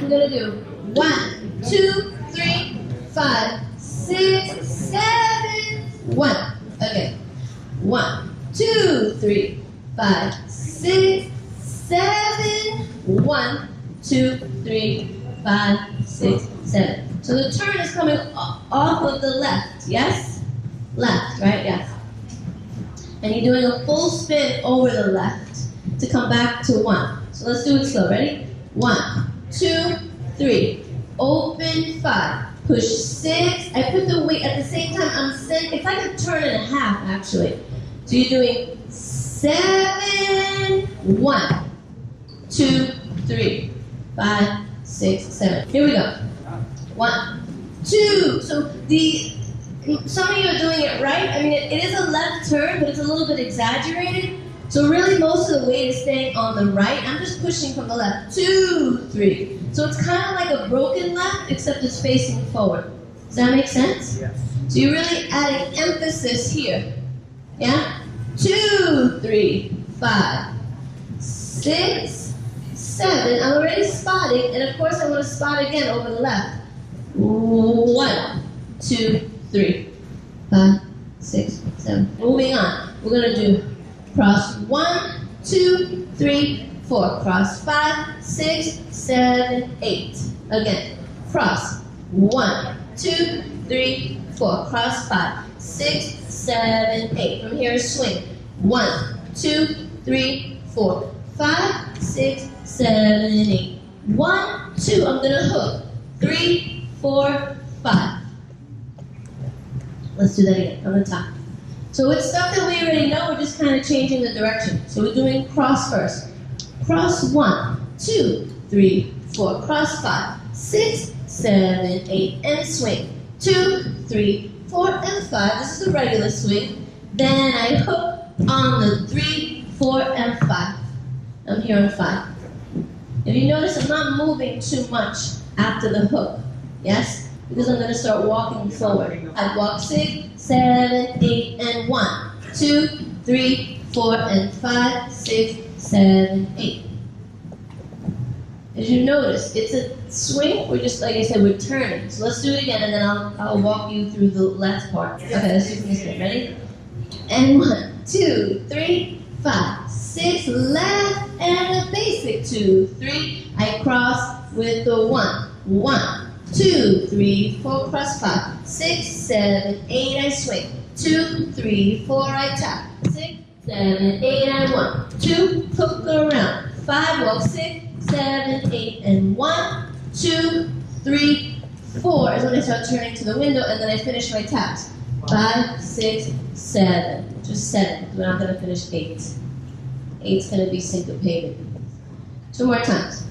I'm gonna do 1, 2, 3, 5, 6, 7, 1. Okay. 1, 2, 3, 5, 6, 7, 1, 2, 3, 5, 6, 7. So the turn is coming off of the left, yes? Left, right? Yes. And you're doing a full spin over the left to come back to 1. So let's do it slow. Ready? 1, 2, 3. Open 5. Push 6. I put the weight at the same time. It's like a turn and a half, actually. So you're doing 7, 1, 2, 3, 5, 6, 7. Here we go. 1, 2. So some of you are doing it right. I mean, it is a left turn, but it's a little bit exaggerated. So really, most of the weight is staying on the right. I'm just pushing from the left. 2, 3. So it's kind of like a broken left, except it's facing forward. Does that make sense? Yes. So you're really adding emphasis here. Yeah? 2, 3, 5, 6, 7. I'm already spotting, and of course I want to spot again over the left. 1, 2, 3, 5, 6, 7. Moving on. We're going to do cross 1, 2, 3, 4. Cross 5, 6, 7, 8. Again. Cross 1, 2, 3, 4. Cross 5, 6, 7, 8. From here, swing. 1, 2, 3, 4, 5, 6, 7, 8. 1, 2. I'm going to hook. 3, 4, 5. Let's do that again from the top. So it's stuff that we already know, we're just kind of changing the direction. So we're doing cross first. Cross 1, 2, 3, 4. Cross 5, 6, 7, 8. And swing. 2, 3, 4, and 5. This is a regular swing. Then I hook on the 3, 4, and 5. I'm here on 5. If you notice, I'm not moving too much after the hook. Yes? Because I'm going to start walking forward. I walk 6, 7, 8, and 1. 2, 3, 4, and 5, 6, 7, 8. As you notice, it's a swing. We're just, like I said, we're turning. So let's do it again, and then I'll walk you through the left part. Okay, let's do this again. Ready? And 1, 2, 3, 5, 6, left, and a basic 2, 3. I cross with the 1. 1, 2, 3, 4, cross 5, 6, 7, 8, I swing. 2, 3, 4, I tap. 6, 7, 8, I 1, 2, hook around. 5, walk 6, 7, 8, and 1, 2, 3, 4 is when I start turning to the window, and then I finish my taps. 5, 6, 7, just 7. We're not going to finish 8. 8's going to be syncopated. 2 more times.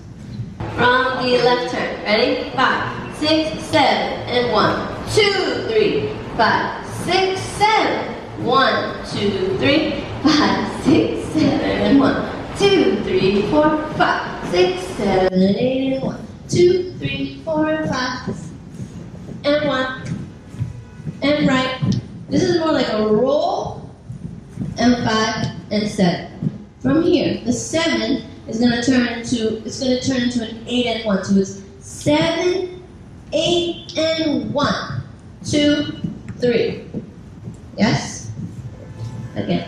From the left turn. Ready? 5, 6, 7, and 1, 2, 3, 5, 6, 7. 1, 2, 3, 5, 6, 7, and 1, 2, 3, 4, 5, 6, 7, 8, and 1, 2, 3, 4, and 5, and 1, and right. This is more like a roll, and 5, and 7. From here, the 7 is going to turn into an 8 and 1. So it's 7, 8, and 1, 2, 3. Yes? Again.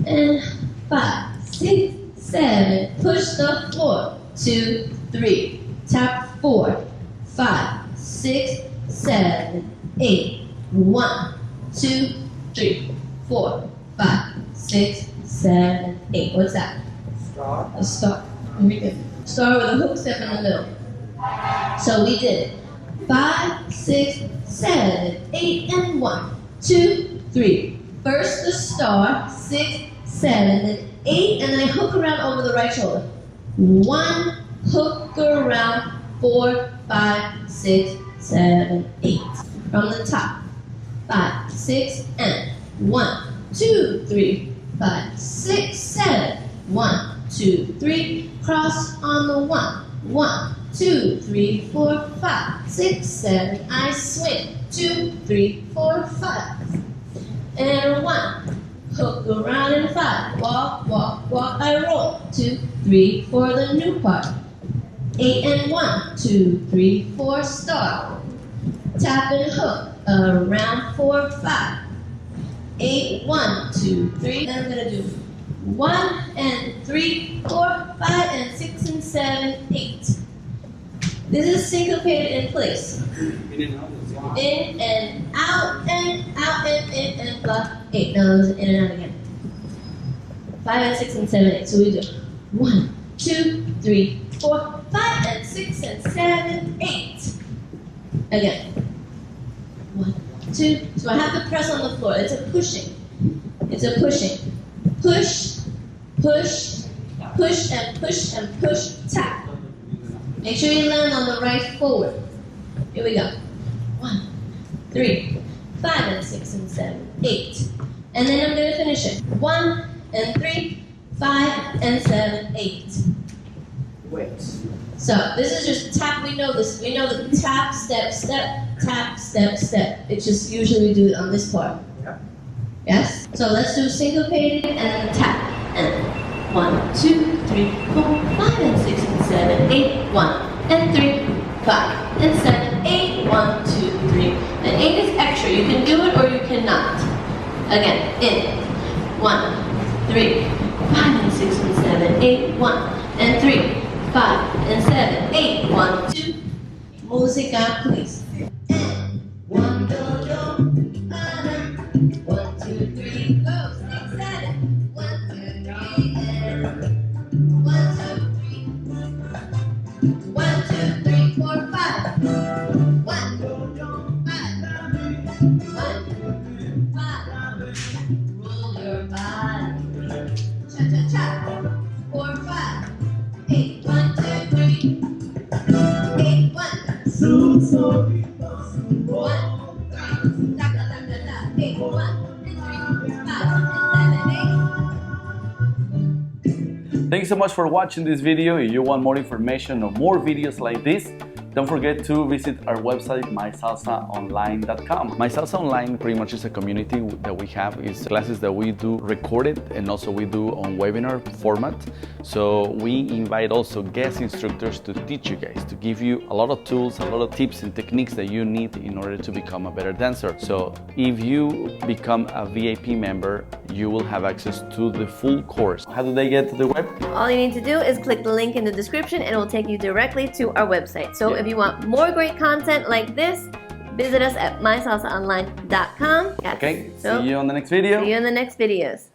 And 5, 6, 7. Push the floor. 2, 3. Tap 4, 5, 6, 7, 8. 1, 2, 3, 4, 5, 6, 7, 8. What's that? Start. A start. Very good. Start with a hook step in the middle. So we did 5, 6, 7, 8, and 1, 2, 3. First the star, 6, 7, then 8, and then I hook around over the right shoulder. 1, hook around, 4, 5, 6, 7, 8. From the top. 5, 6, and 1, 2, 3, 5, 6, 7. 1, 2, 3. Cross on the 1. 1, 2, 3, 4, 5, 6, 7. I swing. 2, 3, 4, 5. And 1. Hook around and 5. Walk, walk, walk. I roll. 2, 3 for the new part. 8 and 1, 2, 3, 4, start. Tap and hook, around 4, 5. 8, 1, 2, 3. Then I'm gonna do 1 and 3, 4, 5, and 6 and 7, 8. This is syncopated in place. In and out and out and in and block 8. Now those in and out again. 5 and 6 and 7, 8. So we do 1, 2, 3, 4, 5, and 6 and 7, 8. Again. 1, 2. So I have to press on the floor. It's a pushing. It's a pushing. Push, push, push, and push, and push, tap. Make sure you land on the right forward. Here we go. 1, 3, 5, and 6 and 7, 8. And then I'm going to finish it. 1 and 3, 5, and 7, 8. Wait. So this is just tap. We know this. We know the tap, step, step, tap, step, step. It's just usually we do it on this part. Yeah. Yes? So let's do syncopated and then tap. And 1, 2, 3, 4, 5, and 6 and 7, 8. 1 and 3, 5 and 7, 8. 1, 2, 3. And 8 is extra. You can do it or you cannot. Again, in 1, 3, 5 and 6 and 7, 8. 1 and 3, 5 and 7, 8. 1, 2. Música, please. And 1, do, do, 1, 2, 3, go. 6, 7. 1, 2, 3, and 1, 2, 3. 1, 2, 3, 4, 5. 1, 5. 1, 5. Roll your body. Cha cha cha. 4, 5. 8, 1, 2, 3. 8, 1. So sorry. 1, 3. Da da da da da. 8, 1 and 3, 5 and 7, 8. Thanks so much for watching this video. If you want more information or more videos like this, don't forget to visit our website, mysalsaonline.com. My Salsa Online pretty much is a community that we have. It's classes that we do recorded and also we do on webinar format. So we invite also guest instructors to teach you guys, to give you a lot of tools, a lot of tips and techniques that you need in order to become a better dancer. So if you become a VIP member, you will have access to the full course. How do they get to the web? All you need to do is click the link in the description and it will take you directly to our website. So if you want more great content like this, visit us at mysalsaonline.com. Okay, So see you on the next video. see you in the next videos.